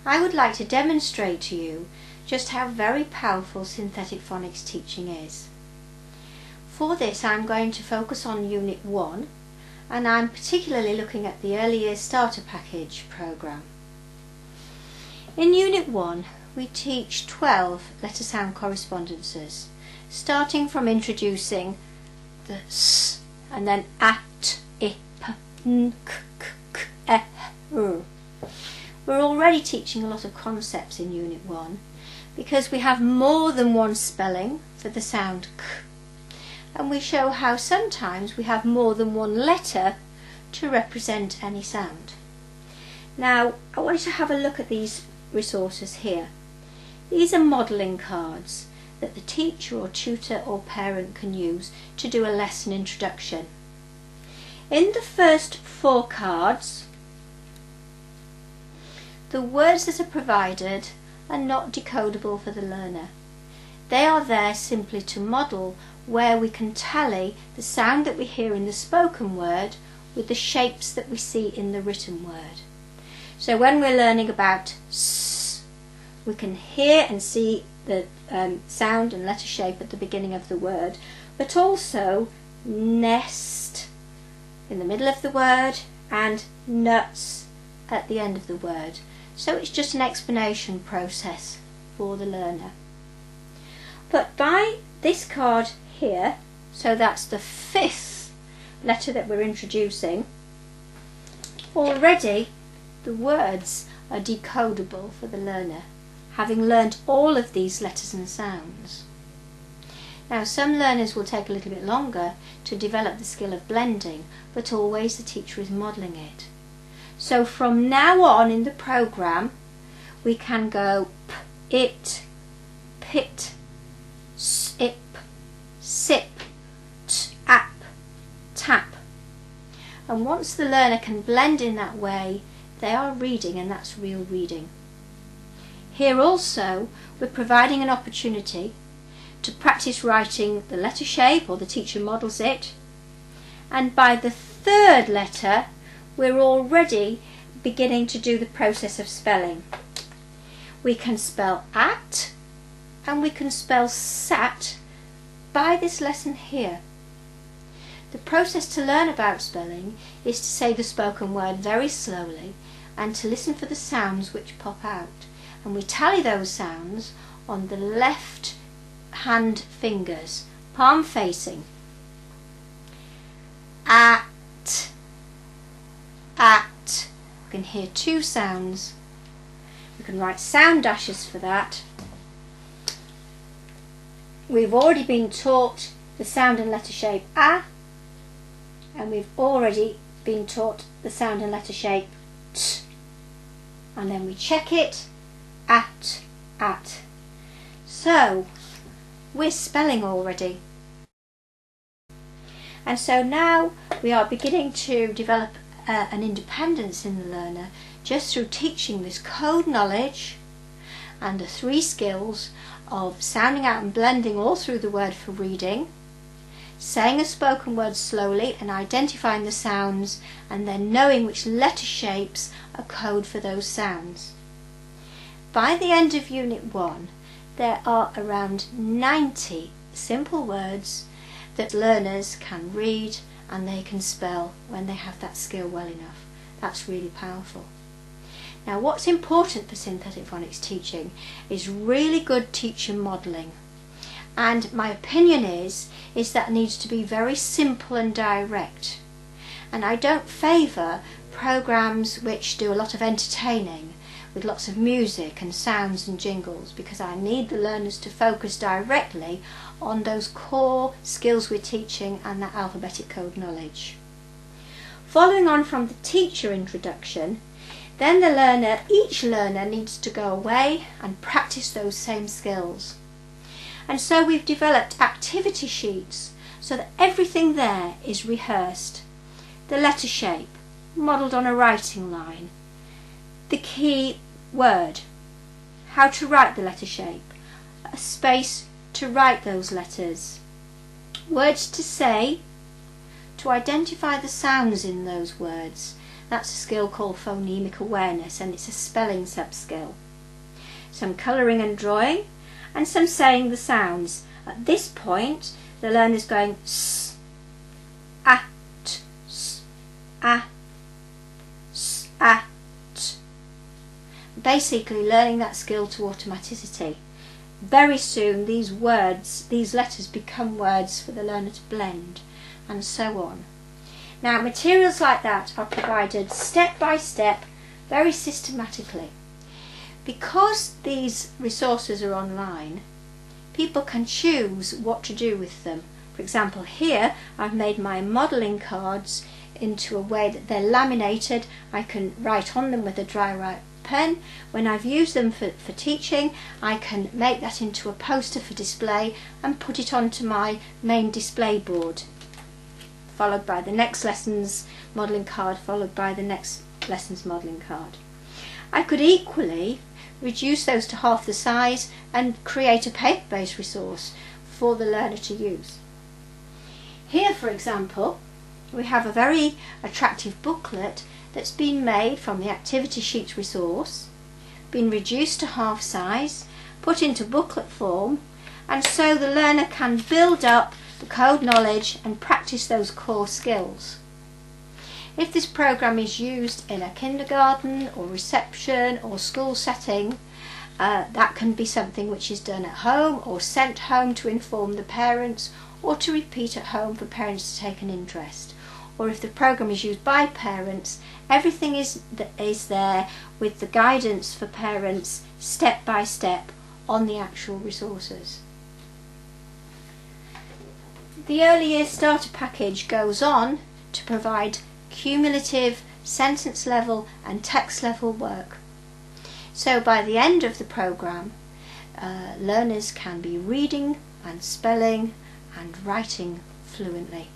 I would like to demonstrate to you just how very powerful synthetic phonics teaching is. For this I'm going to focus on Unit 1, and I'm particularly looking at the Early Years Starter Package programme. In Unit 1 we teach 12 letter sound correspondences, starting from introducing the s and then at, ip, n, k, k, k, e, r. We're already teaching a lot of concepts in Unit 1 because we have more than one spelling for the sound k, and we show how sometimes we have more than one letter to represent any sound. Now I want you to have a look at these resources here. These are modelling cards that the teacher or tutor or parent can use to do a lesson introduction. In the first 4 cards, the words that are provided are not decodable for the learner. They are there simply to model where we can tally the sound that we hear in the spoken word with the shapes that we see in the written word. So when we're learning about s, we can hear and see the sound and letter shape at the beginning of the word, but also nest in the middle of the word and nuts at the end of the word. So it's just an explanation process for the learner. But by this card here, so that's the 5th letter that we're introducing, already the words are decodable for the learner, having learnt all of these letters and sounds. Now some learners will take a little bit longer to develop the skill of blending, but always the teacher is modelling it. So from now on in the programme we can go p, it, pit, sip, sip, t, ap, tap. And once the learner can blend in that way, they are reading, and that's real reading. Here also we're providing an opportunity to practice writing the letter shape, or the teacher models it, and by the 3rd letter we're already beginning to do the process of spelling. We can spell at and we can spell sat by this lesson here. The process to learn about spelling is to say the spoken word very slowly and to listen for the sounds which pop out, and we tally those sounds on the left hand fingers, palm facing. At, at. We can hear 2 sounds. We can write sound dashes for that. We've already been taught the sound and letter shape a, and we've already been taught the sound and letter shape t, and then we check it at. So we're spelling already. And so now we are beginning to develop an independence in the learner just through teaching this code knowledge and the 3 skills of sounding out and blending all through the word for reading, saying a spoken word slowly and identifying the sounds, and then knowing which letter shapes are code for those sounds. By the end of Unit 1 there are around 90 simple words that learners can read and they can spell when they have that skill well enough. That's really powerful. Now what's important for synthetic phonics teaching is really good teacher modelling, and my opinion is that it needs to be very simple and direct, and I don't favour programmes which do a lot of entertaining with lots of music and sounds and jingles, because I need the learners to focus directly on those core skills we're teaching and that alphabetic code knowledge. Following on from the teacher introduction, then the learner, each learner needs to go away and practice those same skills. And so we've developed activity sheets so that everything there is rehearsed. The letter shape, modelled on a writing line. The key word, how to write the letter shape, a space to write those letters, words to say, to identify the sounds in those words. That's a skill called phonemic awareness, and it's a spelling sub-skill. Some colouring and drawing, and some saying the sounds. At this point, the learner's going s, at, s, at, s, at. Basically learning that skill to automaticity. Very soon these words, these letters become words for the learner to blend, and so on. Now materials like that are provided step by step, very systematically. Because these resources are online, people can choose what to do with them. For example, here I've made my modelling cards into a way that they're laminated. I can write on them with a dry erase pen. When I've used them for teaching, I can make that into a poster for display and put it onto my main display board, followed by the next lesson's modelling card, followed by the next lesson's modelling card. I could equally reduce those to half the size and create a paper-based resource for the learner to use. Here, for example, we have a very attractive booklet that's been made from the activity sheets resource, been reduced to half size, put into booklet form, and so the learner can build up the code knowledge and practice those core skills. If this program is used in a kindergarten or reception or school setting, that can be something which is done at home or sent home to inform the parents, or to repeat at home for parents to take an interest. Or if the program is used by parents, everything is there with the guidance for parents step by step on the actual resources. The Early Years Starter Package goes on to provide cumulative sentence level and text level work. So by the end of the program, learners can be reading and spelling and writing fluently.